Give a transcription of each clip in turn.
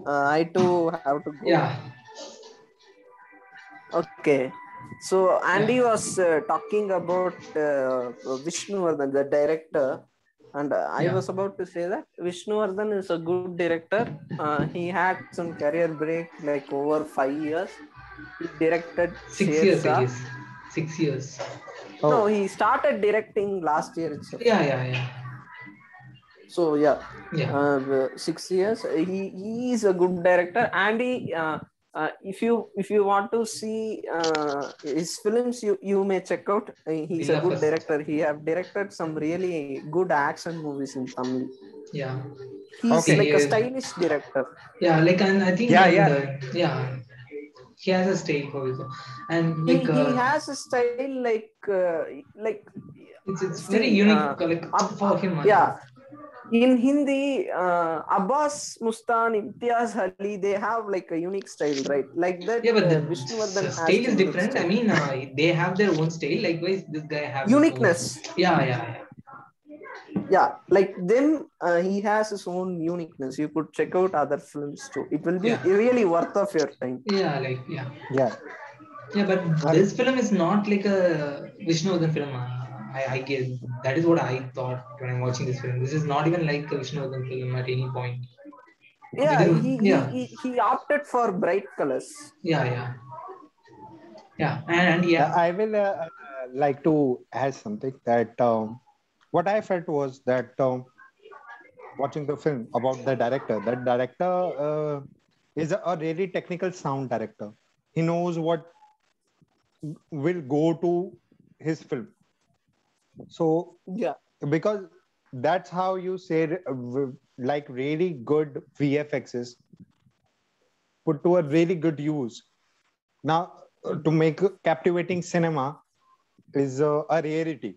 I too have to go. Yeah. Okay. So Yeah. Andy was talking about Vishnuvardhan, the director, and I Yeah. was about to say that Vishnuvardhan is a good director. He had some career break like over 5 years. He directed 6 years, I Shershah. guess. 6 years. No, Oh, he started directing last year itself. Yeah, yeah, yeah. So yeah, Yeah. 6 years. He is a good director, and if you want to see his films, you may check out. He's a Villa good first. director. He have directed some really good action movies in Tamil. Yeah. He's okay. like See, a stylish director. yeah, like, and I think, Yeah, and yeah. yeah, he has a style for it, and like, He has a style like it's very see unique, like for him. yeah. In Hindi, Abbas Mustan, Imtiaz Ali, they have like a unique style, right? Like that, Yeah, but the Vishnuvardhan has style is unique different. I style. mean, they have their own style. Likewise, this guy have his own. Uniqueness. Yeah, yeah, Yeah, like them, he has his own uniqueness. You could check out other films too. It will be yeah, really worth of your time. yeah, like, yeah, Yeah. yeah. But And this film is not like a Vishnuvardhan film. I guess that is what I thought when I'm watching this film. This is not even like a Vishnuvardhan film at any point. It Yeah, is, he he yeah, he, he opted for bright colors. yeah, yeah, yeah, and yeah, I will like to add something that what I felt was that watching the film about the director, that director is a really technical sound director. He knows what will go to his film. So Yeah. because that's how you say like really good VFXs put to a really good use. Now to make captivating cinema is a rarity.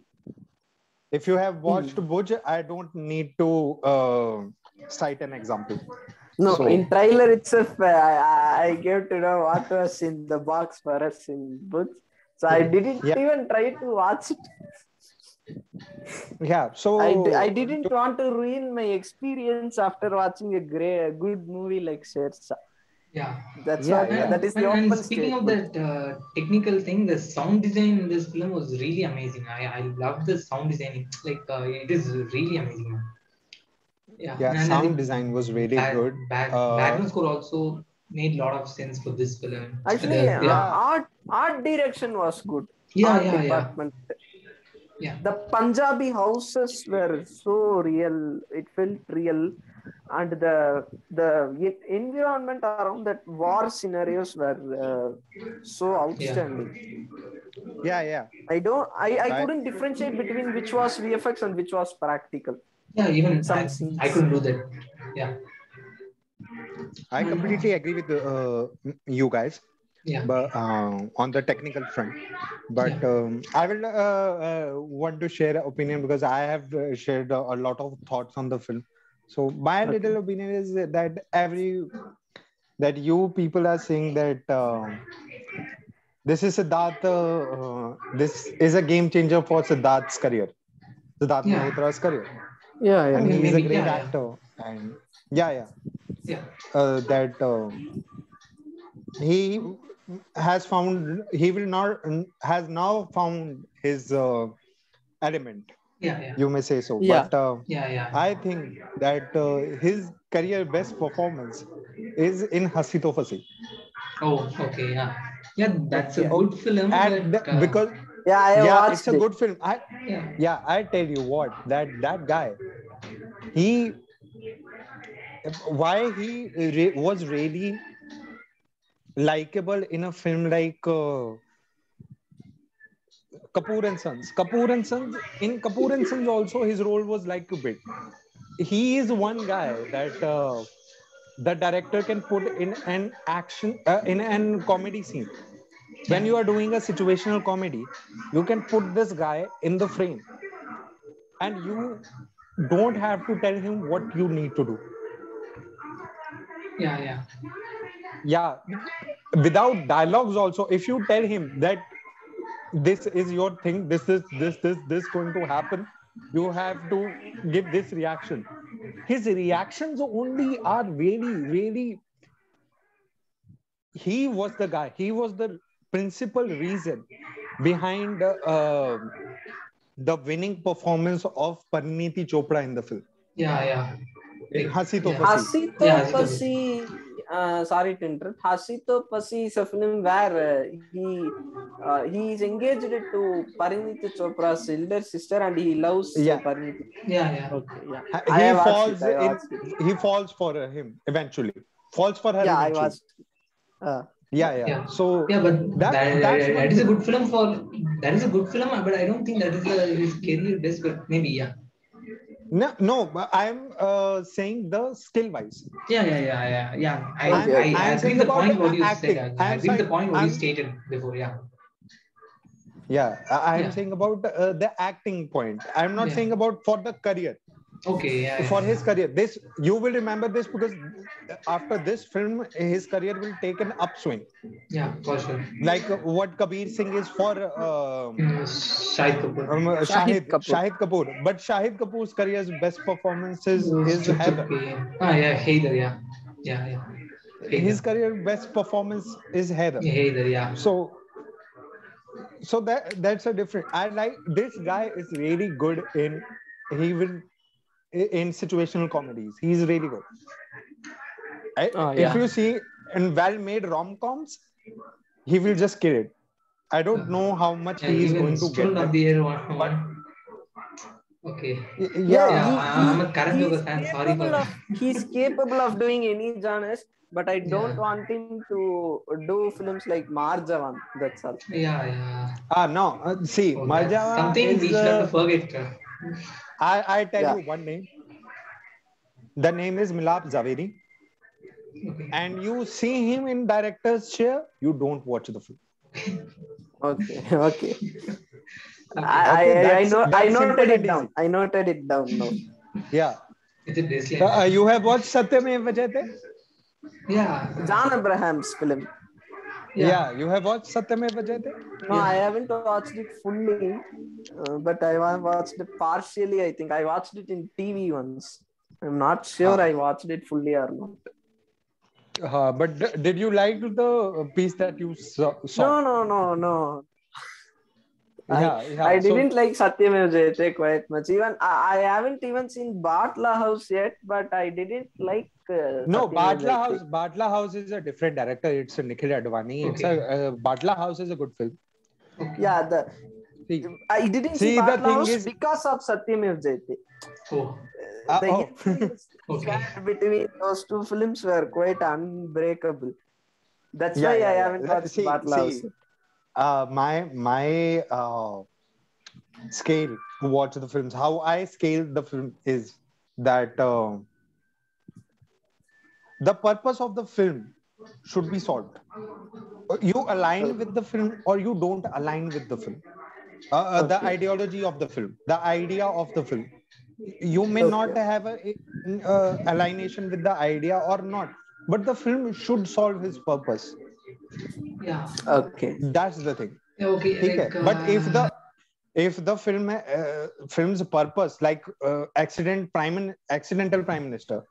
If you have watched Hmm. Bhuj, I don't need to cite an example. No, So in trailer itself, I gave to know what was in the box for us in books. So I didn't yeah, even try to watch it. yeah. I So didn't want to ruin my experience after watching a good movie like Shersa. yeah. That's yeah, what. yeah, That is the And open speaking of statement. that technical thing, the sound design in this film was really amazing. I love the sound designing. Like, it is really amazing, man. Yeah, yeah. and Sound design was the really good. background score also made a lot of sense for this film. Actually, Yeah, Yeah, art direction was good. yeah, Art yeah, yeah, department. yeah, The Punjabi houses were so real. It felt real, and the environment around that war scenarios were so yeah, outstanding. yeah, yeah. I I couldn't differentiate between which was VFX and which was practical yeah. in Even some I scenes. couldn't do that. Yeah, I and completely agree with you guys, yeah, but on the technical front. yeah, But I will want to share an opinion because I have shared a lot of thoughts on the film. So my Okay. little opinion is that you people are saying that this is Siddharth. This is a game changer for Siddharth's career, Siddharth yeah. Malhotra's career, Yeah, and yeah. he is Maybe, a great yeah, yeah, actor. And yeah, yeah, yeah, that he has found he will not has now found his element, yeah, yeah, you may say so, Yeah. but yeah, yeah. I think that his career best performance is in Hasi To Fasi. Oh, okay, yeah, yeah. That's a Okay. good Okay, film, and but because Yeah, I yeah, it's watched a it. good film. I yeah, Yeah, I tell you what, that guy, he why he was really likable in a film like Kapoor and Sons. Kapoor and Sons, in Kapoor and Sons also his role was like a bit. He is one guy that the director can put in an action in an comedy scene. When yeah, you are doing a situational comedy, you can put this guy in the frame, and you don't have to tell him what you need to do. yeah, yeah, Yeah, without dialogues also, if you tell him that this is your thing, this is this going to happen, you have to give this reaction. his reactions only are really. He was the guy. He was the principal reason behind the winning performance of Pariniti Chopra in the film. Yeah. In Hasi To Yeah. Fasi. Hasi To Fasi. Sorry to interrupt. Hasi To Fasi is a film where he is engaged to Pariniti Chopra's elder sister and he loves Pariniti. Yeah. Okay, yeah. He falls for him eventually. Falls for her. Yeah, eventually. I watched. Yeah. So but that's that is a good film that is a good film, but I don't think that is his career best. But maybe yeah. No, but I'm saying the skill wise. Yeah. I agree with the point what you said. I agree with the point what you stated before. Yeah. Yeah, I'm saying about the acting point. I'm not saying about for the career. Okay, yeah. For his career, this you will remember this because after this film, his career will take an upswing. Yeah, for sure. Like what Kabir Singh is for Shahid Kapoor. Shahid Kapoor. But Shahid Kapoor's career's best performance is Haider. Haider, yeah. Haider. His career best performance is Haider. Haider, yeah. So that's a different. I like this guy is really good in situational comedies. He's really good. If you see in well-made rom-coms, he will just kill it. I don't know how much he is going to get. But okay. I'm a Karan Johar fan. Sorry, he's capable of doing any genre, but I don't want him to do films like Marjawan. That's all. Yeah. No. See, Marjawan something we should have to forget. I tell you one name. The name is Milap Zaveri. Okay. And you see him in director's chair, you don't watch the film. Okay. I noted it down. I noted it down now. Yeah. It's a disclaimer. You have watched Satyamev Jayate? Yeah. John Abraham's film. Yeah, you have watched Satyamev Jayate? No, I haven't watched it fully, but I watched it partially. I think I watched it in TV once. I'm not sure I watched it fully or not. But did you like the piece that you saw? No. Yeah. I didn't like Satyamev Jayate quite much. Even I haven't even seen Batla House yet, but I didn't like. No, Batla House is a different director. It's a Nikhil Advani. Okay. It's Batla House is a good film. Yeah, I didn't see Batla House because of Satyamev Jayate. Oh. Between those two films were quite unbreakable. That's why I haven't watched Batla House. My scale to watch the films, how I scale the film is that the purpose of the film should be solved. You align with the film or you don't align with the film. The ideology of the film, the idea of the film. You may not have a alignation with the idea or not, but the film should solve his purpose. Yeah. Okay. That's the thing. Okay. But if the film's purpose, like accidental prime minister,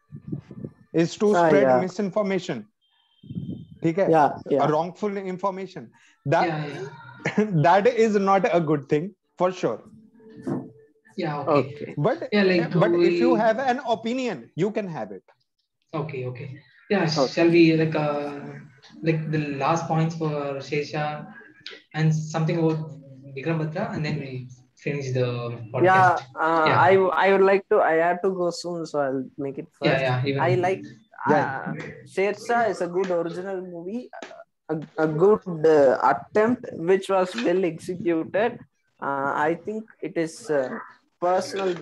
is to spread misinformation, wrongful information, that is not a good thing for sure. Yeah. Okay. But if you have an opinion, you can have it. Okay. Yeah. Shall we like the last points for Shesha and something about Vikram Batra, and then we finish the podcast. I would like to. I have to go soon, so I'll make it first. I like Shesha is a good original movie, a good attempt which was well executed. I think it is personal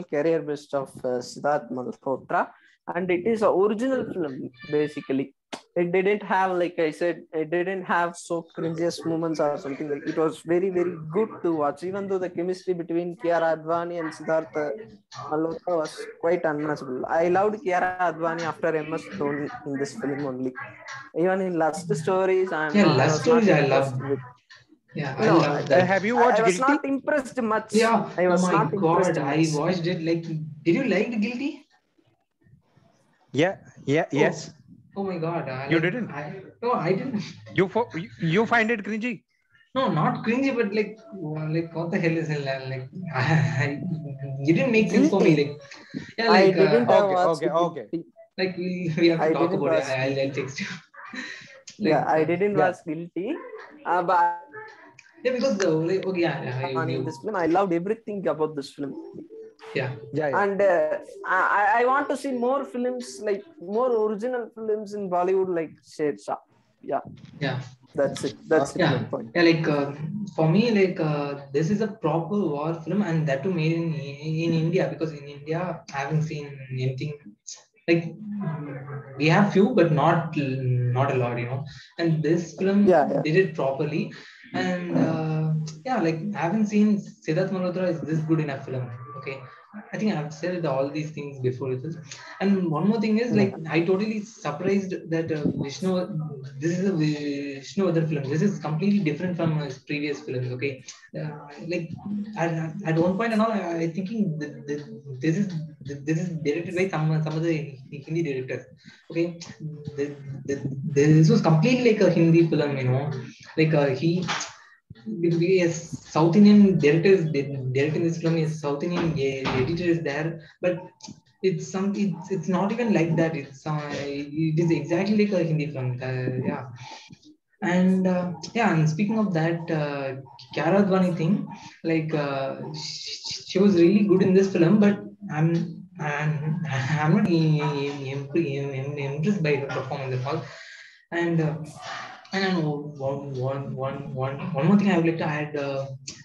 career best of Siddharth Malhotra, and it is an original film basically. It didn't have, like I said, it didn't have so cringiest moments or something. Like it was very, very good to watch, even though the chemistry between Kiara Advani and Siddharth Malhotra was quite unmatchable. I loved Kiara Advani after MS Dhoni in this film only. Even in Lust Stories and Lust Stories I loved. Yeah, I love that. Have you watched Guilty? I was Guilty? not impressed much. Yeah. I was God, I watched it. Like, did you like Guilty? Yes. Oh my God! You didn't. No, I didn't. You find it cringy? No, not cringy, but like what the hell is it? Like, it didn't make sense for me. Guilty. Like, yeah, I like, didn't watch Okay. Guilty. like we have to I talk didn't about it. watch I'll Guilty. text you. Yeah, Like, I didn't Yeah. watch Guilty. But yeah, because the like, okay, yeah, in this film, I loved everything about this film. yeah, Yeah. And I want to see more films, like more original films in Bollywood, like Sher Shah. Yeah, yeah. that's it. That's it. My Yeah, point. yeah. Like for me, like this is a proper war film, and that too made in India. Because in India, I haven't seen anything like we have few, but not a lot, you know. And this film Yeah, yeah. did it properly, and yeah, like I haven't seen Siddharth Malhotra is this good enough film. Okay, I think I've said all these things before. And one more thing is like I totally surprised that Vishnu. This is a Vishnu other film. This is completely different from his previous films. Okay, like at one point and all, I thinking this is directed by some of the Hindi directors. Okay, this was completely like a Hindi film. You know, like yes, South Indian directors directing this film is South Indian editor is there, but it's not even like that. It is exactly like a Hindi film. Yeah, and yeah, and speaking of that, Kiara Advani thing, like she was really good in this film, but I'm not impressed by her performance at all. And and then one more thing I would like to add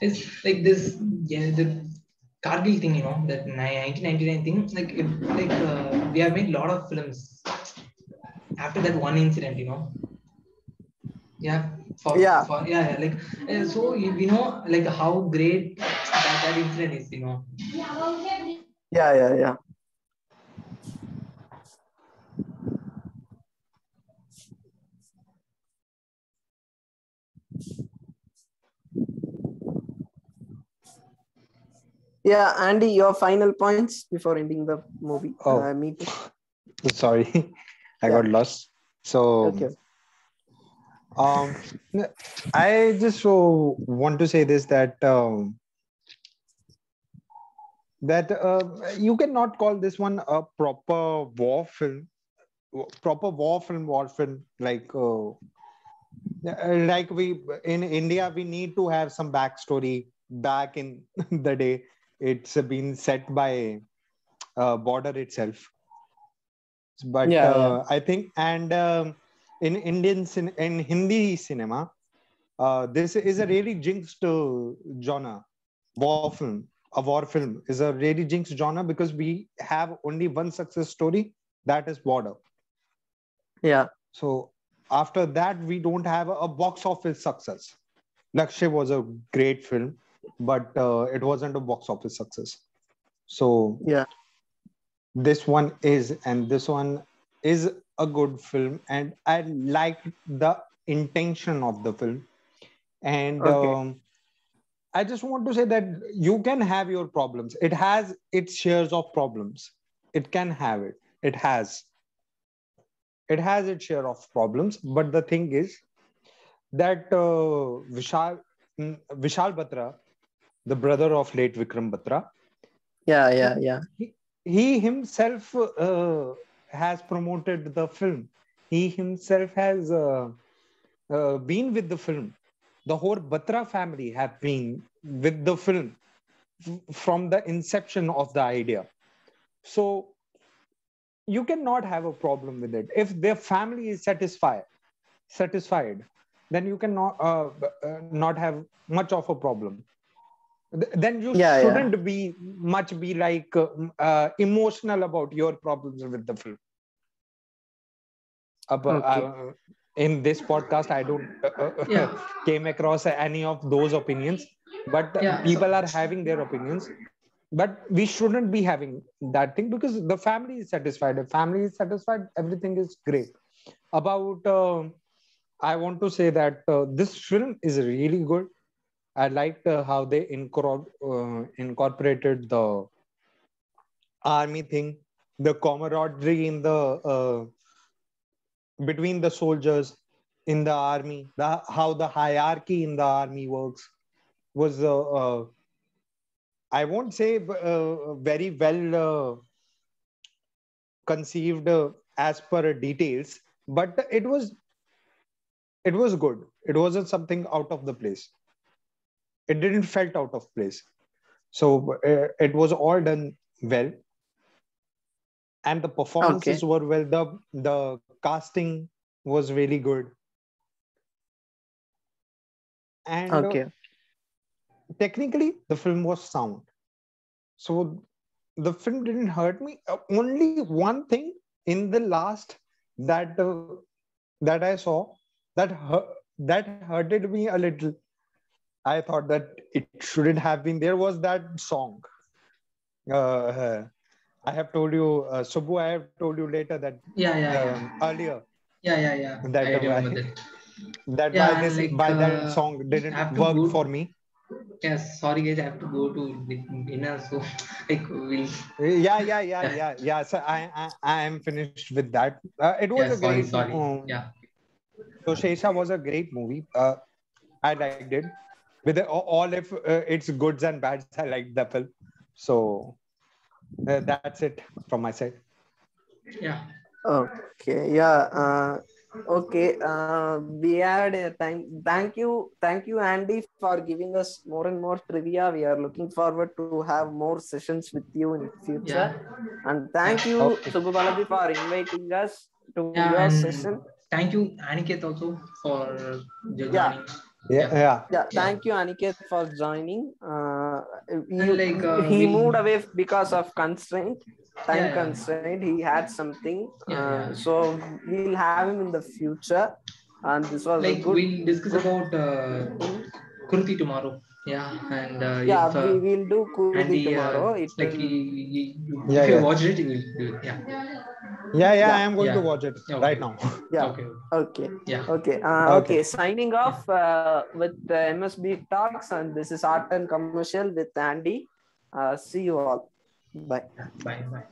is like this, yeah, the Kargil thing, you know, that 1999 thing. Like, we have made a lot of films after that one incident, you know. Yeah, Yeah, like so we know like how great that incident is, you know. yeah. Yeah, Andy, your final points before ending the movie meeting. Sorry, I got lost. So, Okay. I just want to say this that you cannot call this one a proper war film. War film like we in India we need to have some backstory back in the day. It's been set by border itself, but Yeah. I think and in in Hindi cinema, this is a really jinxed genre. War film, a war film is a really jinxed genre because we have only one success story, that is border. Yeah. So after that, we don't have a box office success. Lakshya was a great film, but it wasn't a box office success. So Yeah. this one is, and this one is a good film, and I like the intention of the film. And Okay. I just want to say that you can have your problems. It has its shares of problems. It can have it. It has its share of problems. But the thing is that Vishal Batra, the brother of late Vikram Batra, Yeah. he himself has promoted the film. He himself has been with the film. The whole Batra family have been with the film from the inception of the idea. So you cannot have a problem with it. If their family is satisfied, then you cannot not have much of a problem. Then you shouldn't be like emotional about your problems with the film. In this podcast, I don't came across any of those opinions, but people are having their opinions. But we shouldn't be having that thing because the family is satisfied. If family is satisfied, everything is great. About I want to say that this film is really good. I liked how they incorporated the army thing. the camaraderie in the between the soldiers in the army, how the hierarchy in the army works was I won't say very well conceived as per details, but it was good. It wasn't something out of the place. It didn't felt out of place. So it was all done well, and the performances were well. The casting was really good, and technically the film was sound. So the film didn't hurt me. Only one thing in the last that that I saw that hurted me a little. I thought that it shouldn't have been. There was that song. I have told you, Subbu. I have told you later that earlier. That I remember that. That by that song didn't work for me. Yes, sorry guys, I have to go to dinner, so like we'll. Yeah. So I am finished with that. It was a great. Sorry. So Shesha was a great movie. I liked it. With all of its goods and bads, I liked the film. So that's it from my side. Yeah. Okay. Yeah. Okay. We had a time. Thank you, Andy, for giving us more and more trivia. We are looking forward to have more sessions with you in future. And thank you, Subbu Balaji, for inviting us to your session. Thank you, Aniket, also for joining. Yeah. Thank you, Aniket, for joining. He moved away because of constraint. Time constraint. He had something. So we'll have him in the future. And this was like we'll discuss about Kurti tomorrow. And we will do Kurti tomorrow. If you watch it, you will do it. I am going to watch it right now. Okay. Signing off with MSB Talks, and this is Art and Commercial with Andy. See you all. Bye. Bye.